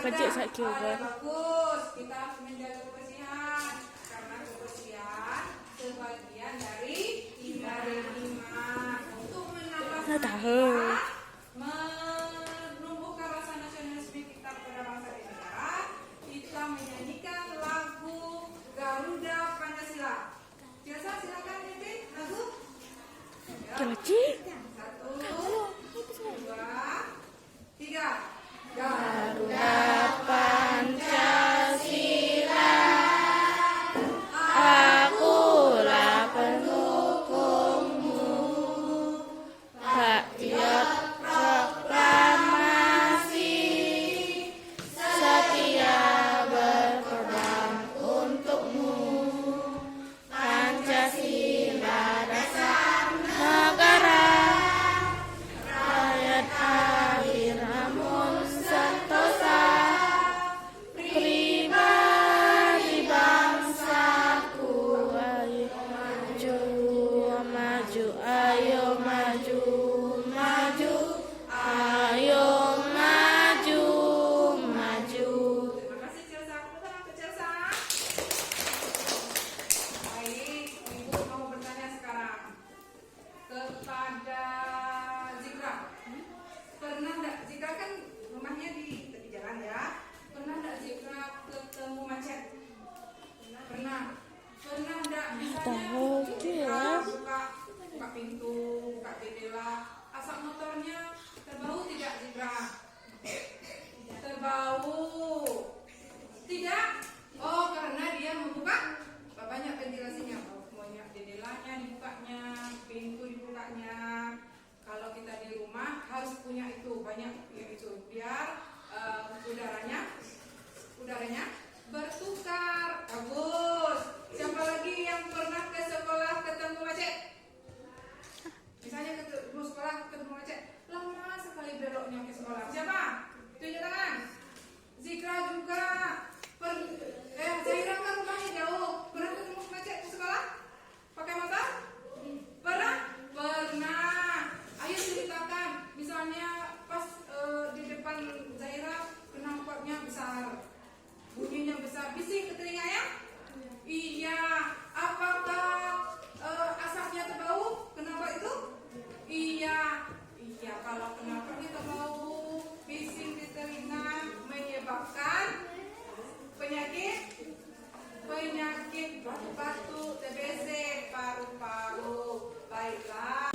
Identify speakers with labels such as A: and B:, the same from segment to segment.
A: kecil saiki kan.
B: Bagus, kita harus menjaga kebersihan karena kebersihan sebagian dari iman. Untuk menambah semangat, menumbuhkan rasa nasionalisme kita pada bangsa dan negara, kita menyanyikan lagu Garuda Pancasila. Biasa silakan Niti, lagu.
A: Kecil.
B: 1, 2, 3.
A: Garuda Pancasila, akulah pendukungmu. Rakyat proklamasi, setia berkorban untukmu. Pancasila dasar negara, rakyat adil namun sentosa, pribadi bangsaku. Ayo maju, maju, ayo maju, maju, ayo maju, maju.
B: Terima kasih Celsa. Putar ke Celsa. Baik, Ibu mau bertanya sekarang kepada Zikra. Pernah enggak, Zikra kan rumahnya di tepi jalan ya. Pernah enggak Zikra ketemu macet? Pernah. Pernah enggak misalnya buka pintu, buka jendela, asap motornya terbau tidak Zikra? Terbau. Tidak? Oh, karena dia membuka banyak ventilasinya, banyak jendelanya dibukanya, pintu dibukanya. Kalau kita di rumah harus punya itu, banyak yang itu biar udaranya bertukar. Bagus. Siapa lagi yang pernah ke sekolah ketemu macet? Misalnya ketemu sekolah ketemu macet, lama sekali beloknya ke sekolah. Siapa? Tunjuk tangan. Zikra juga. Zaira kan rumahnya jauh. Pernah ketemu macet di sekolah? Pakai motor? Pernah? Pernah. Ayo ceritakan. Misalnya pas di depan Zaira knalpotnya besar, bunyinya besar, bising ke telinganya? Iya. Apakah asapnya terbau? Knalpot itu? Iya. Iya. Kalau knalpotnya terbau, bising di telinga, menyebabkan penyakit batuk-batuk, TBC, paru-paru. Baiklah.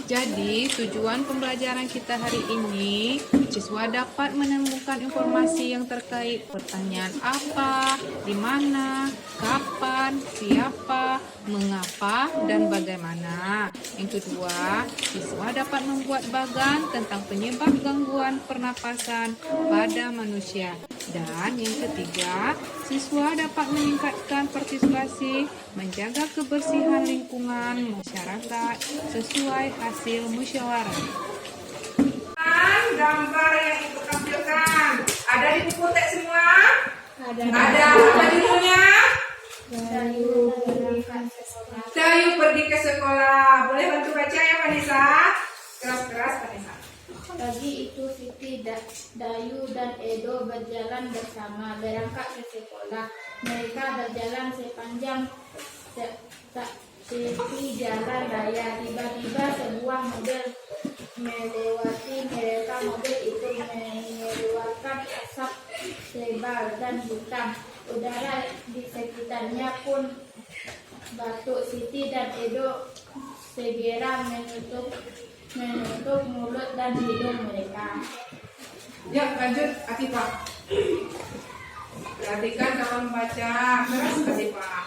B: Jadi tujuan pembelajaran kita hari ini, siswa dapat menemukan informasi yang terkait pertanyaan apa, di mana, kapan, siapa, mengapa, dan bagaimana. Yang kedua, siswa dapat membuat bagan tentang penyebab gangguan pernapasan pada manusia. Dan yang ketiga, siswa dapat meningkatkan partisipasi menjaga kebersihan lingkungan masyarakat sesuai hasil musyawarah. Gambar yang Ibu tampilkan ada di buku teks semua? Ada apa judulnya? Dayu pergi ke sekolah. Boleh bantu baca ya Vanessa? Keras-keras Vanessa.
C: Pagi itu Siti, Dayu dan Edo berjalan bersama berangkat ke sekolah. Mereka berjalan sepanjang tepi jalan raya. Tiba-tiba sebuah mobil melewati mereka. Mobil itu mengeluarkan asap tebal dan hitam. Udara di sekitarnya pun batuk. Siti dan Edo segera menutup mulut dan hidung mereka.
B: Ya, lanjut Atifah. Perhatikan kalau membaca. Keras Atifah.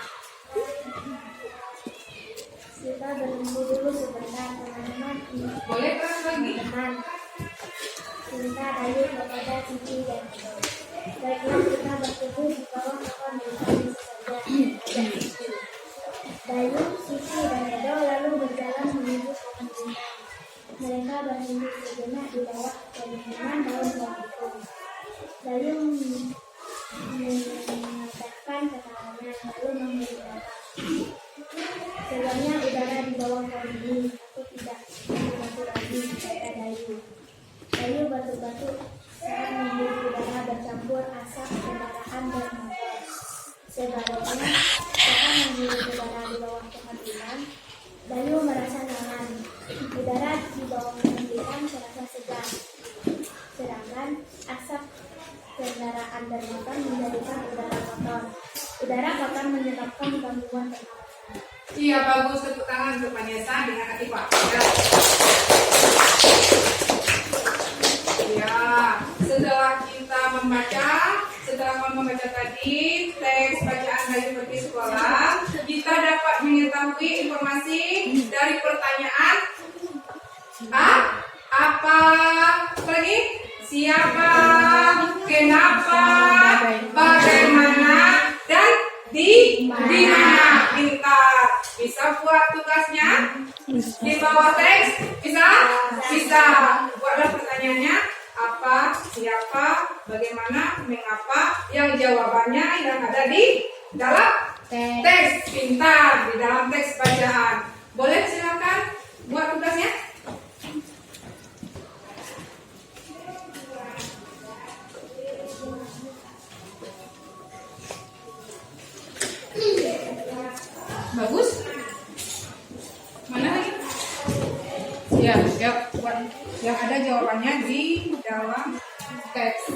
C: Kita berhenti dulu sebentar, teman-teman.
B: Boleh keras lagi?
C: Teman, cinta Dayu kepada Siti dan Edo. Baiklah, kita bertemu di bawah pohon bersama saja. Dayu, Siti dan Edo lalu berjalan menuju pohon cinta. Mereka berhenti sejenak di bawah pegunungan daun pohon itu. Dayu menatapkan kepalanya lalu memberi nafas. Sebenarnya udara di bawah pohon ini, aku tidak batu-batu lagi, kata Dayu. Dayu batu-batu saat menghirup udara bersama asap kendaraan bermotor. Sebaliknya, ketika menghirup udara di bawah kemungkinan, Dayu merasa nyaman. Udara di bawah kemungkinan terasa segar. Sedangkan asap kendaraan bermotor menjadikan udara kotor. Udara kotor menyebabkan gangguan pernapasan.
B: Iya, bagus. Tepuk tangan untuk Vanessa dengan Atifah. Ya, setelah kita membaca tadi teks bacaan Dayu Pergi Sekolah, kita dapat mengetahui informasi dari pertanyaan apa lagi? Siapa, kenapa, bagaimana, dan di mana. Pintar. Bisa buat tugasnya di bawah teks? Bisa. Buatlah pertanyaannya. Apa, siapa, bagaimana, mengapa, yang jawabannya yang ada di dalam teks. Pintar, di dalam teks bacaan. Boleh silakan buat tugasnya. Bagus. Mana lagi? Ya, yang ada jawabannya di dalam teks.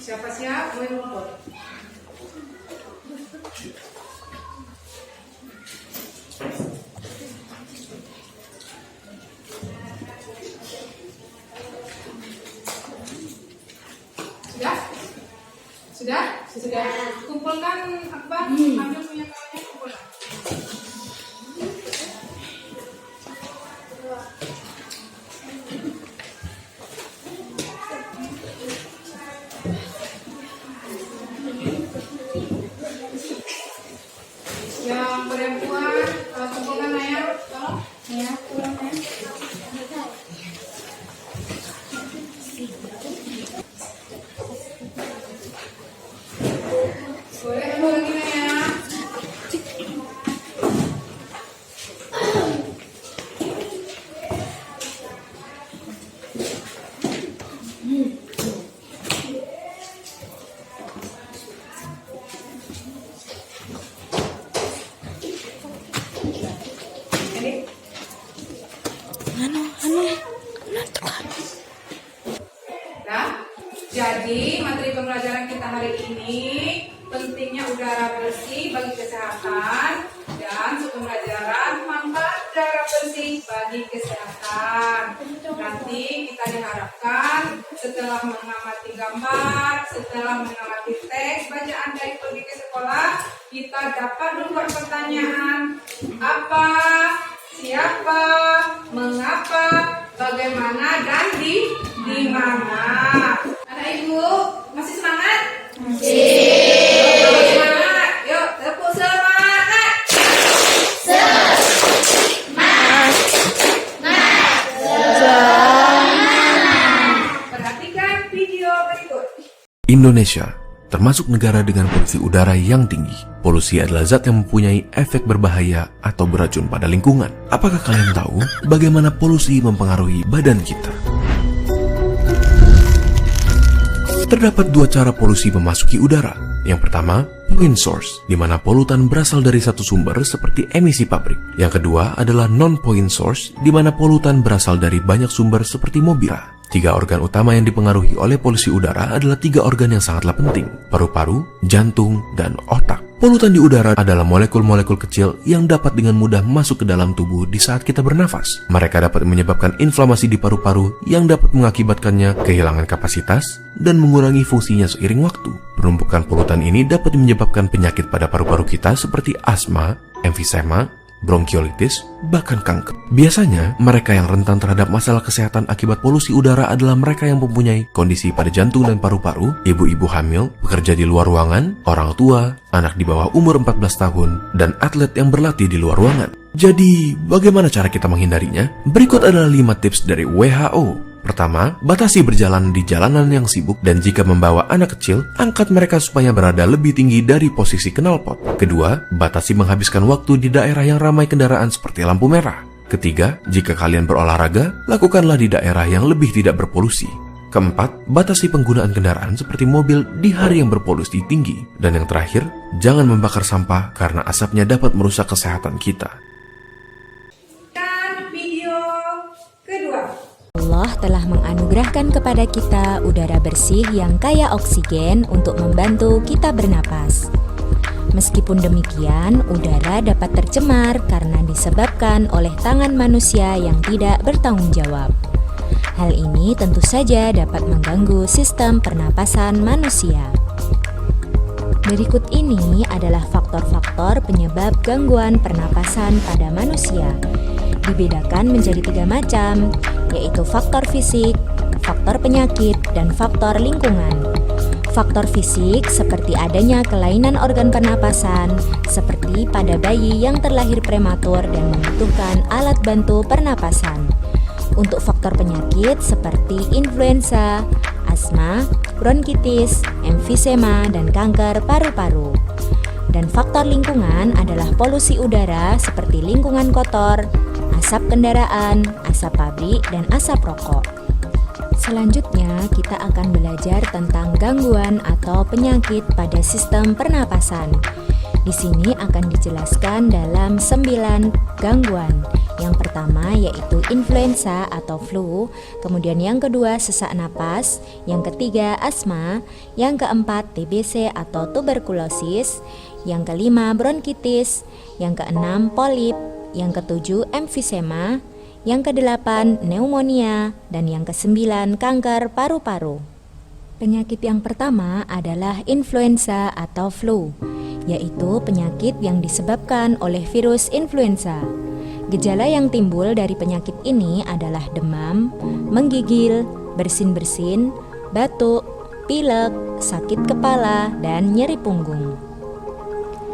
B: Siapa-siapa boleh rumput. Sudah. Kumpulkan Akbar, ambil punya kawannya, kumpulkan. Yang perempuan, kumpulkan Naya, tolong. Ya, pulang Naya. Boleh lagi Naya. Jadi materi pembelajaran kita hari ini pentingnya udara bersih bagi kesehatan dan pembelajaran manfaat udara bersih bagi kesehatan. Nanti kita diharapkan setelah mengamati gambar, setelah mengamati teks bacaan Dayu Pergi ke Sekolah, kita dapat membuat pertanyaan apa, siapa, mengapa, bagaimana, dan di mana. Anak ibu masih semangat? Masih. Semangat. Yuk, tepuk semangat. Perhatikan video berikut.
D: Indonesia termasuk negara dengan polusi udara yang tinggi. Polusi adalah zat yang mempunyai efek berbahaya atau beracun pada lingkungan. Apakah kalian tahu bagaimana polusi mempengaruhi badan kita? Terdapat dua cara polusi memasuki udara. Yang pertama, point source, di mana polutan berasal dari satu sumber seperti emisi pabrik. Yang kedua adalah non-point source, di mana polutan berasal dari banyak sumber seperti mobil. Tiga organ utama yang dipengaruhi oleh polusi udara adalah tiga organ yang sangatlah penting: paru-paru, jantung, dan otak. Polutan di udara adalah molekul-molekul kecil yang dapat dengan mudah masuk ke dalam tubuh di saat kita bernafas. Mereka dapat menyebabkan inflamasi di paru-paru yang dapat mengakibatkannya kehilangan kapasitas dan mengurangi fungsinya seiring waktu. Penumpukan polutan ini dapat menyebabkan penyakit pada paru-paru kita seperti asma, emfisema, bronkiolitis, bahkan kanker. Biasanya, mereka yang rentan terhadap masalah kesehatan akibat polusi udara adalah mereka yang mempunyai kondisi pada jantung dan paru-paru, ibu-ibu hamil, pekerja di luar ruangan, orang tua, anak di bawah umur 14 tahun, dan atlet yang berlatih di luar ruangan. Jadi, bagaimana cara kita menghindarinya? Berikut adalah 5 tips dari WHO. Pertama, batasi berjalan di jalanan yang sibuk dan jika membawa anak kecil, angkat mereka supaya berada lebih tinggi dari posisi knalpot. Kedua, batasi menghabiskan waktu di daerah yang ramai kendaraan seperti lampu merah. Ketiga, jika kalian berolahraga, lakukanlah di daerah yang lebih tidak berpolusi. Keempat, batasi penggunaan kendaraan seperti mobil di hari yang berpolusi tinggi. Dan yang terakhir, jangan membakar sampah karena asapnya dapat merusak kesehatan kita.
B: Dan video kedua.
E: Allah telah menganugerahkan kepada kita udara bersih yang kaya oksigen untuk membantu kita bernapas. Meskipun demikian, udara dapat tercemar karena disebabkan oleh tangan manusia yang tidak bertanggung jawab. Hal ini tentu saja dapat mengganggu sistem pernapasan manusia. Berikut ini adalah faktor-faktor penyebab gangguan pernapasan pada manusia. Dibedakan menjadi 3 macam, yaitu faktor fisik, faktor penyakit, dan faktor lingkungan. Faktor fisik seperti adanya kelainan organ pernapasan, seperti pada bayi yang terlahir prematur dan membutuhkan alat bantu pernapasan. Untuk faktor penyakit seperti influenza, asma, bronkitis, emfisema, dan kanker paru-paru. Dan faktor lingkungan adalah polusi udara seperti lingkungan kotor, asap kendaraan, asap pabrik, dan asap rokok. Selanjutnya, kita akan belajar tentang gangguan atau penyakit pada sistem pernapasan. Di sini akan dijelaskan dalam 9 gangguan. Yang pertama yaitu influenza atau flu, kemudian yang kedua sesak napas, yang ketiga asma, yang keempat TBC atau tuberkulosis, yang kelima bronkitis, yang keenam polip, yang ketujuh emfisema, yang kedelapan pneumonia, dan yang kesembilan kanker paru-paru. Penyakit yang pertama adalah influenza atau flu, yaitu penyakit yang disebabkan oleh virus influenza. Gejala yang timbul dari penyakit ini adalah demam, menggigil, bersin-bersin, batuk, pilek, sakit kepala, dan nyeri punggung.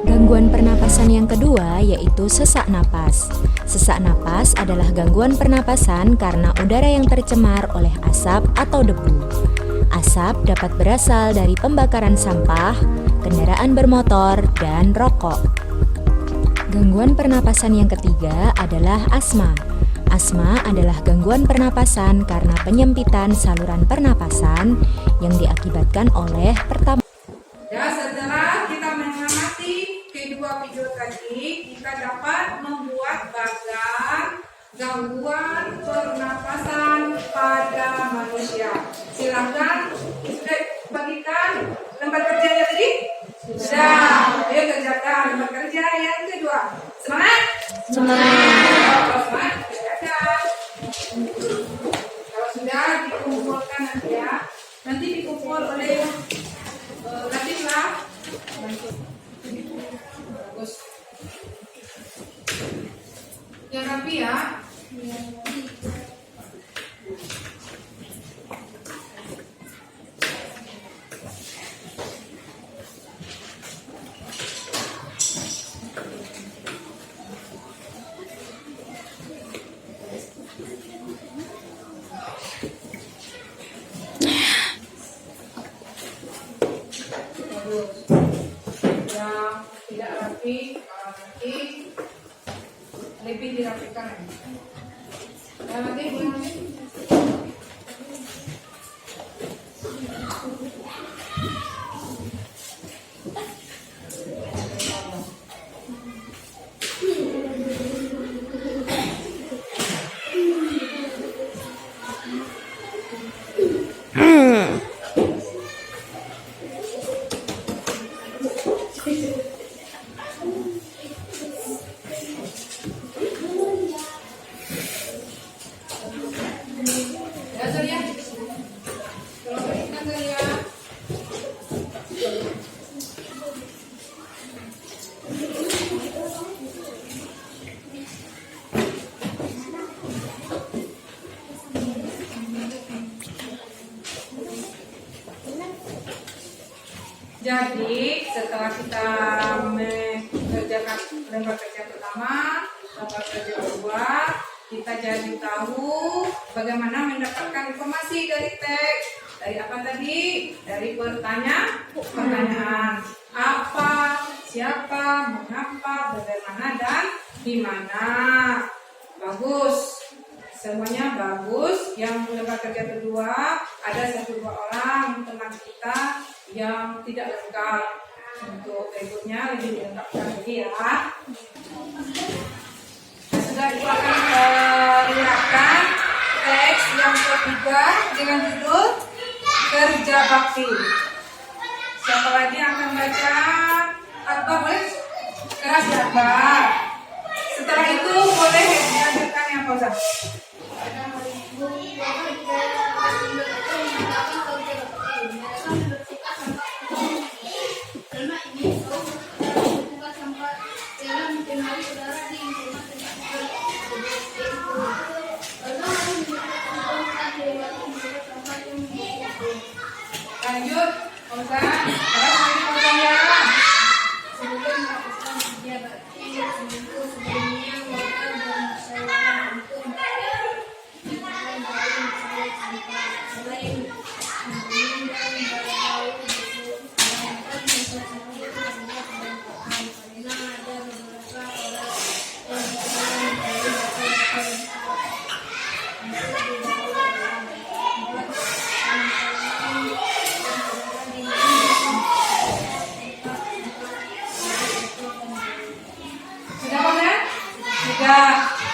E: Gangguan pernapasan yang kedua yaitu sesak napas. Sesak napas adalah gangguan pernapasan karena udara yang tercemar oleh asap atau debu. Asap dapat berasal dari pembakaran sampah, kendaraan bermotor, dan rokok. Gangguan pernapasan yang ketiga adalah asma. Asma adalah gangguan pernapasan karena penyempitan saluran pernapasan yang diakibatkan oleh pertama.
B: Ya, setelah kita mengamati kedua video tadi, kita dapat membuat bagan gangguan pernapasan pada manusia. Silakan, sudah bagikan lembar kerjanya tadi? Sudah. Ayo kerjakan lembar kerja yang kedua. Semangat? Semangat. Kalau semangat, kerjakan. Kalau sudah dikumpulkan nanti ya, nanti dikumpul oleh Latifah. Bagus. Yang rapi ya. Yang tidak rapi, nanti lebih dirapikan lagi. Ya, nanti jadi setelah kita mengerjakan lembar kerja pertama, lembar kerja kedua, kita jadi tahu bagaimana mendapatkan informasi dari teks. Dari apa tadi? Dari pertanyaan. Apa, siapa, mengapa, bagaimana, dan di mana. Bagus. Semuanya bagus. Yang lembar kerja kedua, ada 1-2 orang teman kita yang tidak lengkap. Untuk berikutnya lebih dilengkapkan lagi ya. Sudah itu akan lihatkan teks yang ketiga dengan judul Kerja Bakti. Siapa lagi yang akan baca? Akbar boleh? Keras ya Akbar. Setelah itu boleh dilanjutkan yang Fauzan. Lanjut, Fauzan. Keras lagi Fauzan ya.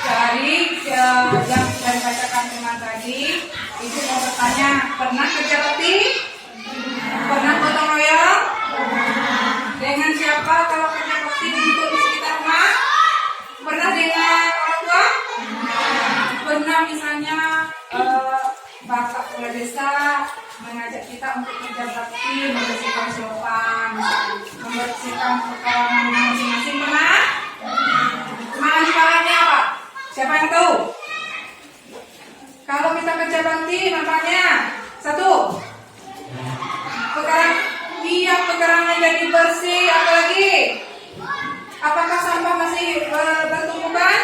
B: Dari yang sudah dibacakan teman tadi, Ibu mau bertanya, pernah kerja bakti? Pernah gotong royong? Dengan siapa kalau kerja bakti untuk di sekitar rumah? Pernah dengan orang tua? Pernah misalnya Bapak Kepala Desa mengajak kita untuk kerja bakti, membersihkan selokan, membersihkan pekarangan masing-masing, pernah? Manfaatnya apa? Siapa yang tahu? Kalau kita kerja bakti, manfaatnya 1. Pekarangan jadi bersih. Apalagi? Apakah sampah masih bertumpukan?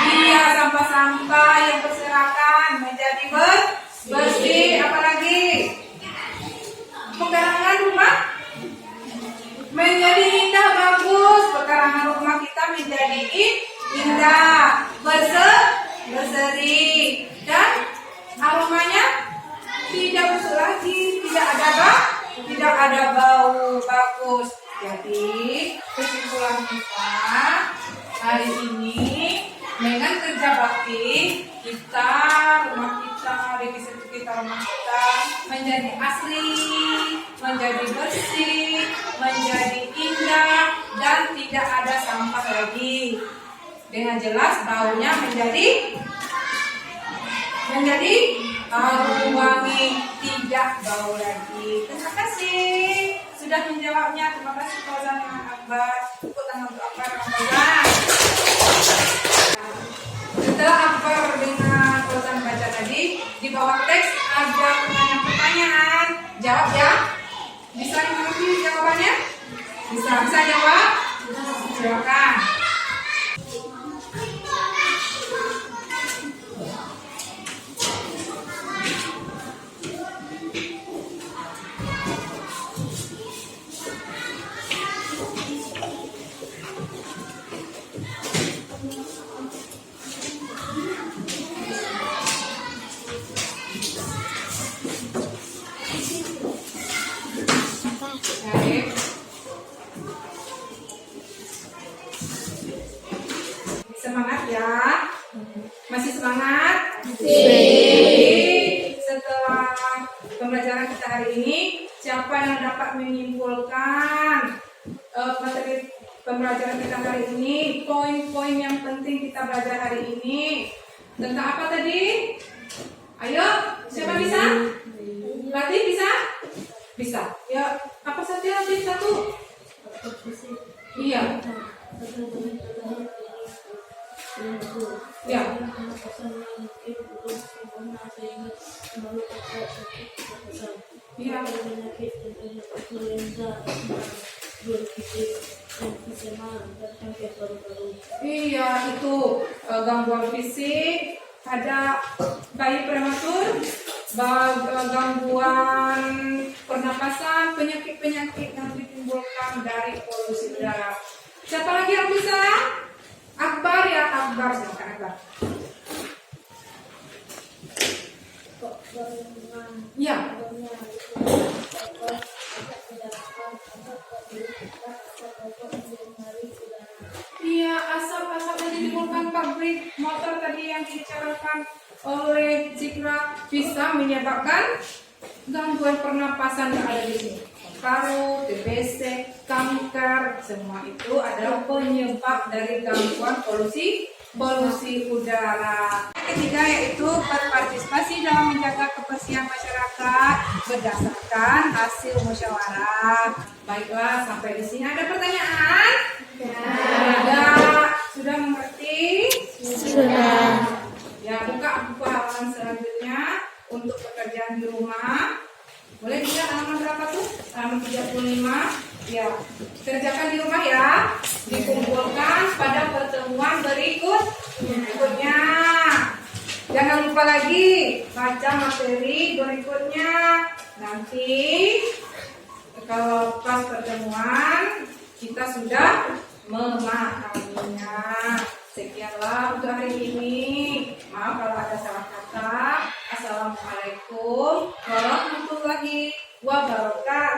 B: Iya, sampah-sampah yang berserakan menjadi bersih. Apalagi? Pekarangan rumah menjadi indah, bagus. Pekarangan rumah kita menjadi indah, berseri, dan aromanya tidak busuk lagi, tidak ada bau, bagus. Jadi kesimpulan kita hari ini dengan kerja bakti kita, rumah kita, divisi kita, rumah kita menjadi asri, menjadi bersih, menjadi indah, dan tidak ada sampah lagi. Dengan jelas baunya menjadi harum wangi, tidak bau lagi. Terima kasih sudah menjawabnya. Terima kasih Fauzan dengan Akbar. Tepuk tangan untuk Akbar dan Fauzan. Setelah Akbar dengan Fauzan baca tadi, di bawah teks ada pertanyaan. Jawab ya. Bisa mengerti jawabannya? Bisa jawab? Silakan. Semangat ya. Masih semangat? Jadi setelah pembelajaran kita hari ini, siapa yang dapat menyimpulkan materi pembelajaran kita hari ini, poin-poin yang penting kita belajar hari ini tentang apa tadi? Ayo, siapa bisa? Latih bisa? Bisa. Ya, apa saja latih satu? Iya. Ya. Iya.
C: berpikir fungsional sampai paru-paru.
B: Iya, itu gangguan fisik, ada bayi prematur, gangguan pernapasan, penyakit-penyakit yang ditimbulkan dari polusi udara. Siapa lagi yang bisa? Akbar ya, Akbar, silakan Akbar. Ya. Iya, asap-asap yang ditimbulkan pabrik motor tadi yang dibicarakan oleh Cikra bisa menyebabkan gangguan pernapasan yang ada di sini. Paru, TBC, kanker, semua itu adalah penyebab dari gangguan polusi udara. Yang ketiga yaitu berpartisipasi dalam menjaga kebersihan masyarakat berdasarkan hasil musyawarah. Baiklah, sampai di sini ada pertanyaan? Ada. Sudah mengerti?
A: Sudah.
B: Ya, buka buku halaman selanjutnya untuk pekerjaan di rumah. Boleh dilihat halaman berapa tuh? Halaman 35. Ya, kerjakan di rumah ya. Dikumpulkan pada pertemuan berikutnya. Jangan lupa lagi baca materi berikutnya. Nanti kalau pas pertemuan kita sudah memahaminya. Sekianlah untuk hari ini. Maaf kalau ada salah kata. Assalamualaikum warahmatullahi wabarakatuh.